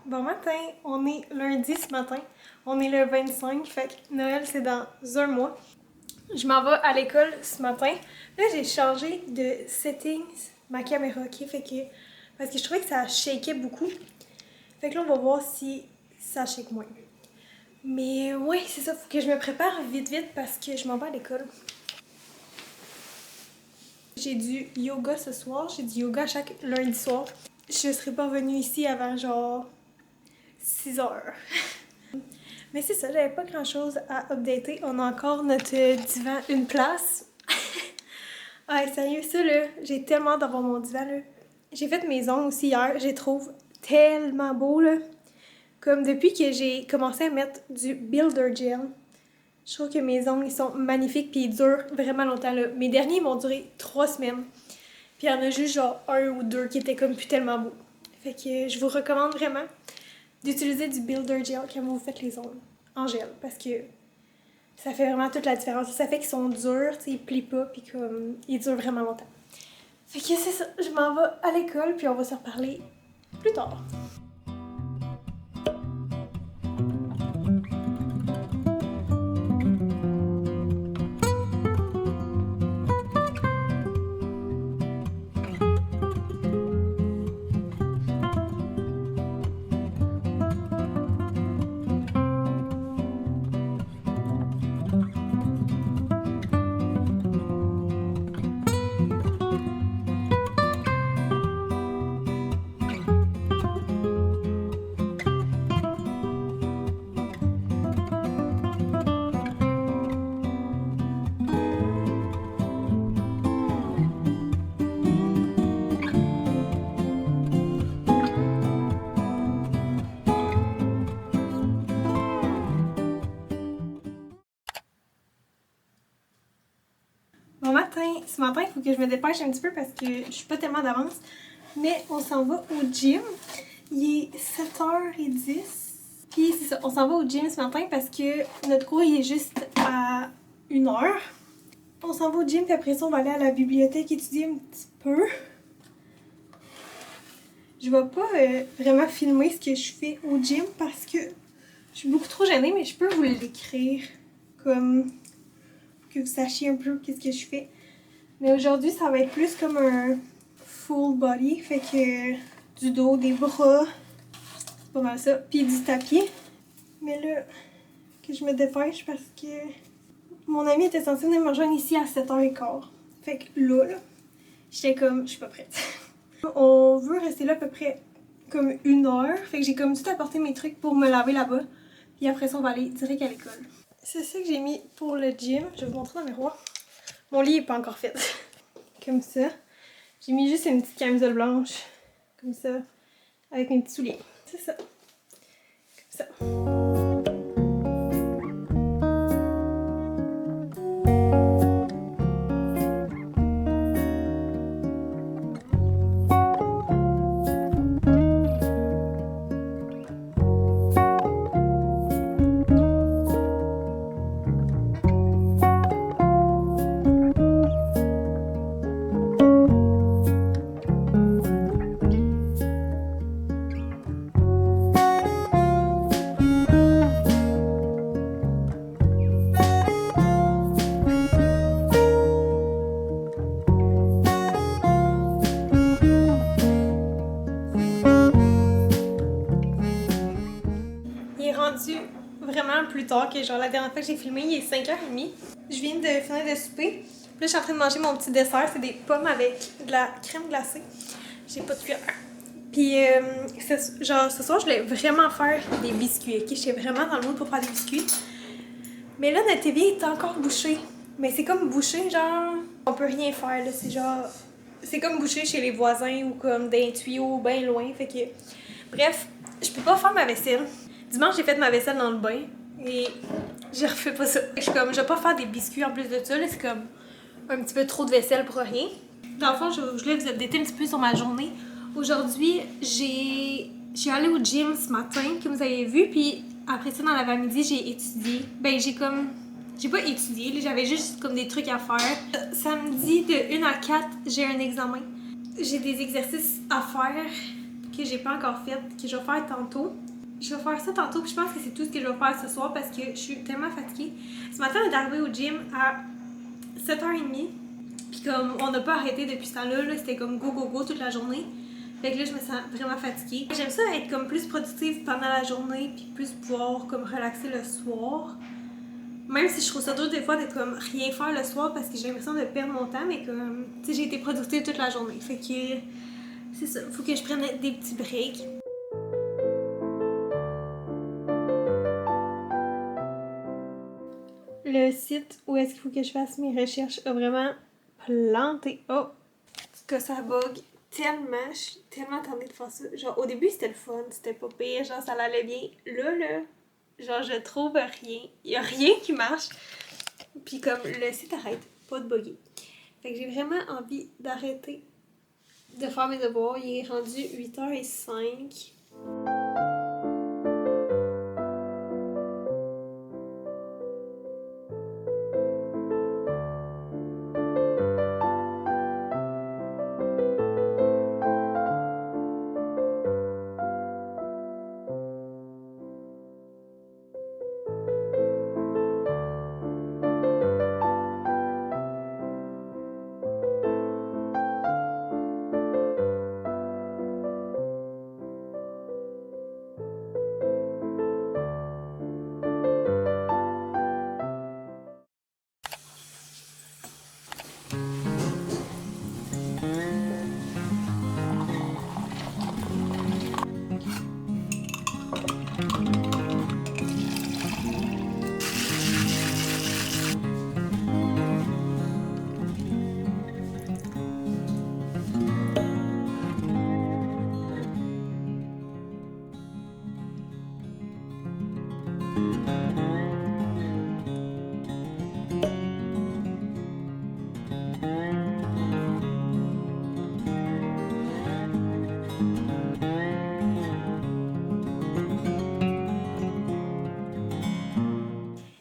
Bon matin, on est lundi ce matin, on est le 25, fait que Noël c'est dans un mois. Je m'en vais à l'école ce matin. Là j'ai changé de settings ma caméra, ok? Fait que, parce que je trouvais que ça shakeait beaucoup. Fait que là on va voir si ça shake moins. Mais ouais, c'est ça, faut que je me prépare vite parce que je m'en vais à l'école. J'ai du yoga ce soir, j'ai du yoga chaque lundi soir. Je serais pas venue ici avant genre 6 heures. Mais c'est ça, j'avais pas grand chose à updater. On a encore notre divan une place. Ouais, sérieux, ça là, j'ai tellement hâte d'avoir mon divan là. J'ai fait mes ongles aussi hier, je les trouve tellement beaux là. Comme depuis que j'ai commencé à mettre du Builder Gel, je trouve que mes ongles ils sont magnifiques puis ils durent vraiment longtemps là. Mes derniers m'ont duré 3 semaines. Puis il y en a juste genre un ou deux qui étaient comme plus tellement beaux. Fait que je vous recommande vraiment d'utiliser du Builder Gel quand vous faites les ongles en gel parce que ça fait vraiment toute la différence. Ça fait qu'ils sont durs, tu sais, ils plient pas puis comme ils durent vraiment longtemps. Fait que c'est ça, je m'en vais à l'école puis on va se reparler plus tard. Bon matin, ce matin, il faut que je me dépêche un petit peu parce que je suis pas tellement d'avance. Mais on s'en va au gym. Il est 7h10. Puis c'est ça, on s'en va au gym ce matin parce que notre cours il est juste à 1h. On s'en va au gym puis après ça on va aller à la bibliothèque étudier un petit peu. Je vais pas vraiment filmer ce que je fais au gym parce que je suis beaucoup trop gênée, mais je peux vous l'écrire comme que vous sachiez un peu qu'est-ce que je fais. Mais aujourd'hui, ça va être plus comme un full body, fait que du dos, des bras, c'est pas mal ça, puis du tapis. Mais là, que je me dépêche parce que mon ami était censé venir me rejoindre ici à 7h15. Fait que là, j'étais comme, je suis pas prête. On veut rester là à peu près comme 1 heure, fait que j'ai comme tout apporté mes trucs pour me laver là-bas. Puis après ça, on va aller direct à l'école. C'est ça que j'ai mis pour le gym. Je vais vous montrer dans le miroir. Mon lit n'est pas encore fait. Comme ça. J'ai mis juste une petite camisole blanche. Comme ça. Avec mes petits souliers. C'est ça. Comme ça. Vraiment plus tard que genre la dernière fois que j'ai filmé, il est 5h30. Je viens de finir de souper. Puis là, je suis en train de manger mon petit dessert. C'est des pommes avec de la crème glacée. J'ai pas de cuillère. Puis, genre, ce soir, je voulais vraiment faire des biscuits. Ok, j'étais vraiment dans le mood pour faire des biscuits. Mais là, notre évier est encore bouché. Mais c'est comme bouché, genre, on peut rien faire, là. C'est genre, c'est comme bouché chez les voisins ou comme d'un tuyau bien loin. Fait que, bref, je peux pas faire ma vaisselle. Dimanche, j'ai fait ma vaisselle dans le bain et je refais pas ça. Je suis comme, je vais pas faire des biscuits en plus de ça, là, c'est comme un petit peu trop de vaisselle pour rien. Dans le fond, je voulais vous updater un petit peu sur ma journée. Aujourd'hui, je suis allée au gym ce matin, comme vous avez vu, puis après ça, dans l'avant-midi, j'ai étudié. Ben, j'ai pas étudié, là, j'avais juste comme des trucs à faire. Samedi, de 1 à 4, j'ai un examen. J'ai des exercices à faire que j'ai pas encore fait, que je vais faire tantôt. Je vais faire ça tantôt, puis je pense que c'est tout ce que je vais faire ce soir parce que je suis tellement fatiguée. Ce matin, on est arrivé au gym à 7h30, puis comme on n'a pas arrêté depuis ce temps-là, là, c'était comme go go go toute la journée. Fait que là, je me sens vraiment fatiguée. J'aime ça être comme plus productive pendant la journée, puis plus pouvoir comme relaxer le soir. Même si je trouve ça dur des fois d'être comme rien faire le soir parce que j'ai l'impression de perdre mon temps, mais comme, tu sais, j'ai été productive toute la journée. Fait que c'est ça, faut que je prenne des petits breaks. Le site où est-ce qu'il faut que je fasse mes recherches a vraiment planté. Oh! Que ça bug tellement, je suis tellement tentée de faire ça. Genre, au début, c'était le fun, c'était pas pire, genre, ça allait bien. Là, genre, je trouve rien. Il y a rien qui marche. Puis comme, le site arrête pas de bugger. Fait que j'ai vraiment envie d'arrêter de faire mes devoirs. Il est rendu 8h05.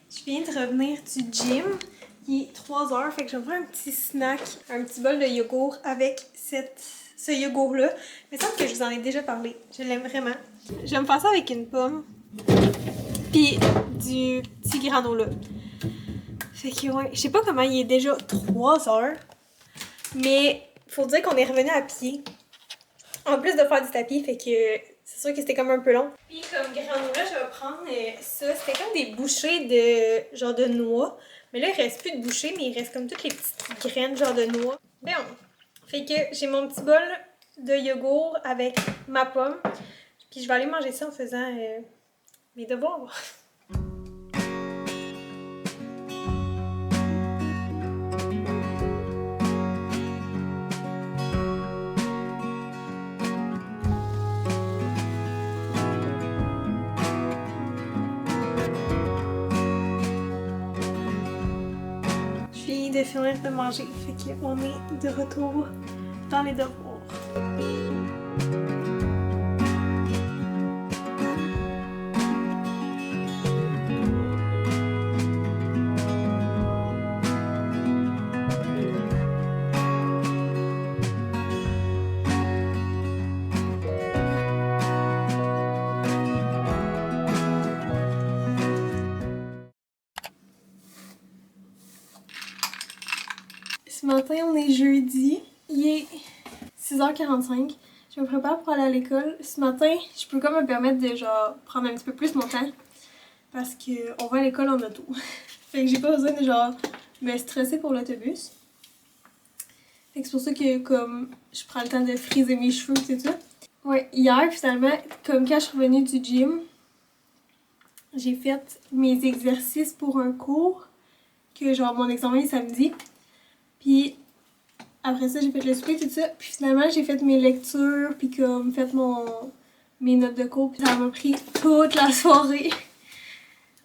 Je viens de revenir du gym. Il est 3h, fait que je vais me faire un petit snack, un petit bol de yogourt avec ce yogourt-là. Mais il semble que je vous en ai déjà parlé. Je l'aime vraiment. Je vais me faire ça avec une pomme. Puis du petit granola. Fait que ouais, je sais pas comment il est déjà 3h. Mais faut dire qu'on est revenu à pied. En plus de faire du tapis, fait que c'est sûr que c'était comme un peu long. Puis comme granola, je vais prendre ça. C'était comme des bouchées de genre de noix. Mais là, il reste plus de bouchées, mais il reste comme toutes les petites graines genre de noix. Bon. Fait que j'ai mon petit bol de yogourt avec ma pomme. Puis je vais aller manger ça en faisant mes devoirs. De finir de manger, fait qu'on est de retour dans les devoirs. Ce matin, on est jeudi. Il est 6h45. Je me prépare pour aller à l'école. Ce matin, je peux comme me permettre de genre prendre un petit peu plus mon temps. Parce qu'on va à l'école en auto. Fait que j'ai pas besoin de genre me stresser pour l'autobus. Fait que c'est pour ça que comme je prends le temps de friser mes cheveux et tout ça. Ouais, hier finalement, comme quand je suis revenue du gym, j'ai fait mes exercices pour un cours. Que genre mon examen est samedi. Puis après ça, j'ai fait le souper, tout ça. Puis finalement, j'ai fait mes lectures, puis comme fait mes notes de cours. Puis ça m'a pris toute la soirée.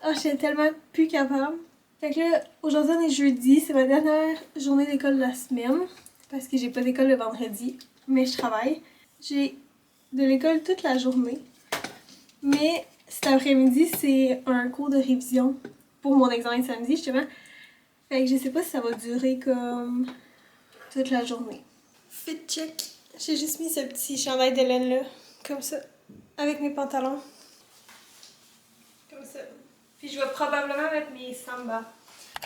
Ah, j'étais tellement plus capable. Fait que là, aujourd'hui, on est jeudi. C'est ma dernière journée d'école de la semaine. Parce que j'ai pas d'école le vendredi. Mais je travaille. J'ai de l'école toute la journée. Mais cet après-midi, c'est un cours de révision pour mon examen de samedi, justement. Fait que je sais pas si ça va durer comme toute la journée. Fit check. J'ai juste mis ce petit chandail de laine là comme ça, avec mes pantalons. Comme ça. Puis je vais probablement mettre mes samba.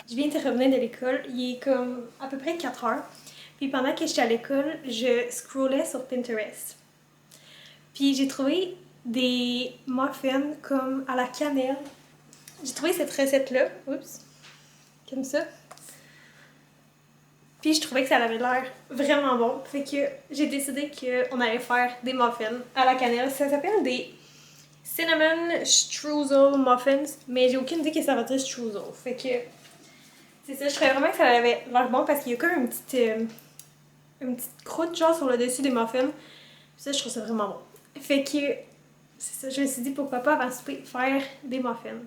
Je viens de revenir de l'école, il est comme à peu près 4 heures. Puis pendant que j'étais à l'école, je scrollais sur Pinterest. Puis j'ai trouvé des muffins comme à la cannelle. J'ai trouvé cette recette-là, oups, comme ça. Puis je trouvais que ça avait l'air vraiment bon. Fait que j'ai décidé qu'on allait faire des muffins à la cannelle. Ça s'appelle des cinnamon streusel muffins, mais j'ai aucune idée que ça va dire streusel. Fait que c'est ça, je trouvais vraiment que ça avait l'air bon parce qu'il y a comme une petite croûte genre sur le dessus des muffins. Puis ça, je trouve ça vraiment bon. Fait que c'est ça, je me suis dit pourquoi pas avant le souper faire des muffins.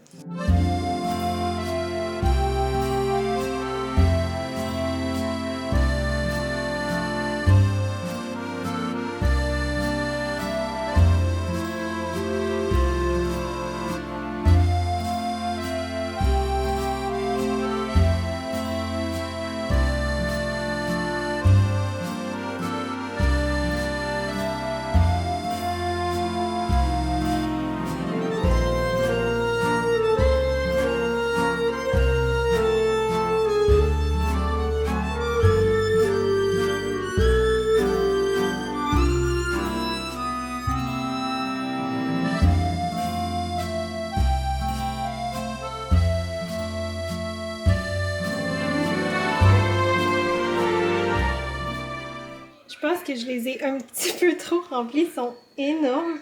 Je pense que je les ai un petit peu trop remplis, ils sont énormes.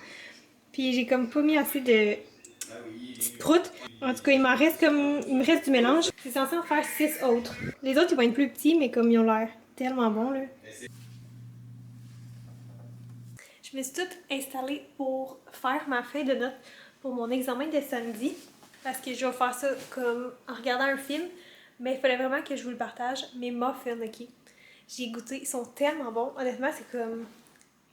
Puis j'ai comme pas mis assez de petites croûtes. En tout cas, il me reste du mélange. C'est censé en faire 6 autres. Les autres, ils vont être plus petits, mais comme ils ont l'air tellement bons, là. Je me suis toute installée pour faire ma feuille de notes pour mon examen de samedi. Parce que je vais faire ça comme en regardant un film. Mais il fallait vraiment que je vous le partage. Mes muffins, ok? J'ai goûté, ils sont tellement bons. Honnêtement, c'est comme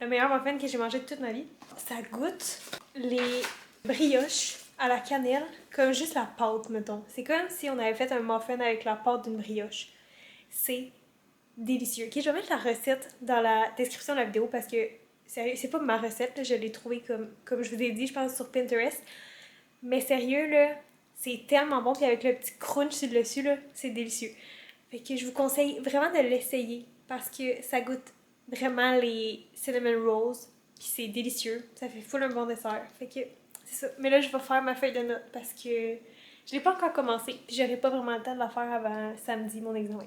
le meilleur muffin que j'ai mangé de toute ma vie. Ça goûte les brioches à la cannelle, comme juste la pâte, mettons. C'est comme si on avait fait un muffin avec la pâte d'une brioche. C'est délicieux. Ok, je vais mettre la recette dans la description de la vidéo parce que sérieux, c'est pas ma recette, là, je l'ai trouvée comme je vous ai dit, je pense sur Pinterest. Mais sérieux, là, c'est tellement bon. Puis avec le petit crunch sur le dessus, là, c'est délicieux. Fait que je vous conseille vraiment de l'essayer parce que ça goûte vraiment les cinnamon rolls. Puis c'est délicieux. Ça fait full un bon dessert. Fait que c'est ça. Mais là, je vais faire ma feuille de notes parce que je l'ai pas encore commencé. Puis j'aurai pas vraiment le temps de la faire avant samedi, mon examen.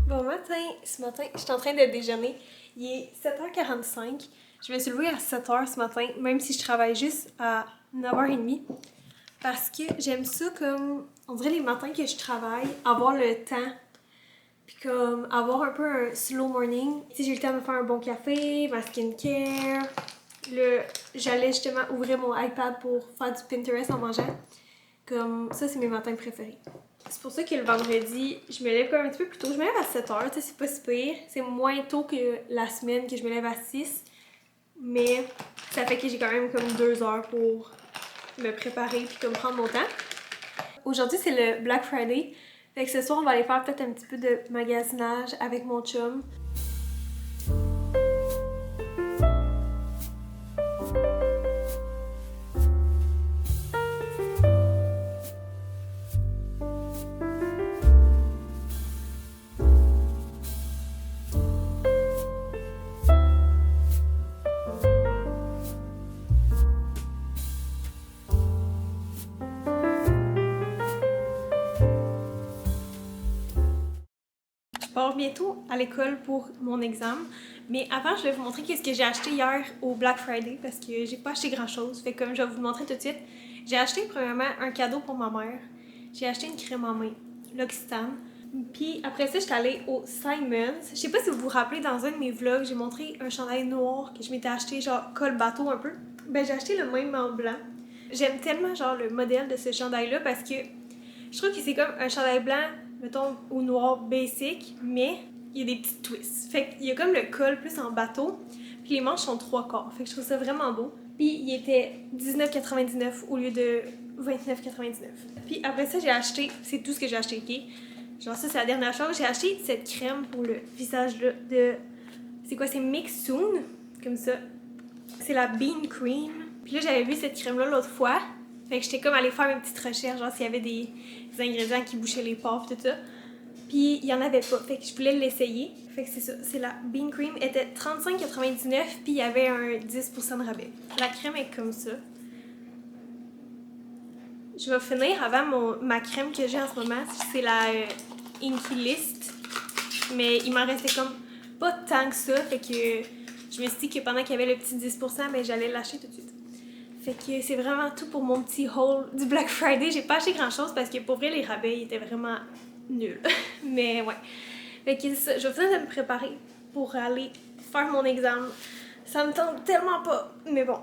Bon matin, ce matin, je suis en train de déjeuner. Il est 7h45. Je me suis levée à 7h ce matin, même si je travaille juste à 9h30. Parce que j'aime ça comme, on dirait les matins que je travaille, avoir le temps. Puis comme avoir un peu un slow morning. Tu sais, j'ai le temps de me faire un bon café, ma skincare. Là, j'allais justement ouvrir mon iPad pour faire du Pinterest en mangeant. Comme ça, c'est mes matins préférés. C'est pour ça que le vendredi, je me lève quand même un petit peu plus tôt. Je me lève à 7h, tu sais, c'est pas si pire. C'est moins tôt que la semaine que je me lève à 6. Mais ça fait que j'ai quand même comme 2 heures pour me préparer puis comme prendre mon temps. Aujourd'hui, c'est le Black Friday. Fait que ce soir, on va aller faire peut-être un petit peu de magasinage avec mon chum. Je pars bientôt à l'école pour mon examen. Mais avant, je vais vous montrer ce que j'ai acheté hier au Black Friday parce que j'ai pas acheté grand chose. Fait que comme je vais vous le montrer tout de suite, j'ai acheté premièrement un cadeau pour ma mère. J'ai acheté une crème à main, L'Occitane. Puis après ça, j'étais allée au Simons. Je sais pas si vous vous rappelez, dans un de mes vlogs, j'ai montré un chandail noir que je m'étais acheté, genre col bateau un peu. Ben j'ai acheté le même en blanc. J'aime tellement genre le modèle de ce chandail-là parce que je trouve que c'est comme un chandail blanc, mettons, au noir basic, mais il y a des petits twists. Fait qu'il y a comme le col plus en bateau, puis les manches sont 3/4. Fait que je trouve ça vraiment beau. Puis il était 19,99 au lieu de 29,99. Puis après ça, j'ai acheté, c'est tout ce que j'ai acheté, ok? Genre ça, c'est la dernière chose. J'ai acheté cette crème pour le visage là, de... C'est quoi? C'est Mix Soon, comme ça. C'est la Bean Cream. Puis là, j'avais vu cette crème-là l'autre fois. Fait que j'étais comme allée faire mes petites recherches, genre s'il y avait des ingrédients qui bouchaient les pores, tout ça. Puis il y en avait pas, fait que je voulais l'essayer. Fait que c'est ça, c'est la Bean Cream. Elle était 35,99 puis il y avait un 10% de rabais. La crème est comme ça. Je vais finir avant ma crème que j'ai en ce moment. C'est la Inky List. Mais il m'en restait comme pas tant que ça. Fait que je me suis dit que pendant qu'il y avait le petit 10%, ben, j'allais l'acheter tout de suite. Fait que c'est vraiment tout pour mon petit haul du Black Friday. J'ai pas acheté grand chose parce que pour vrai, les rabais ils étaient vraiment nuls. Mais ouais. Fait que ça, je vais finir de me préparer pour aller faire mon examen. Ça me tente tellement pas. Mais bon,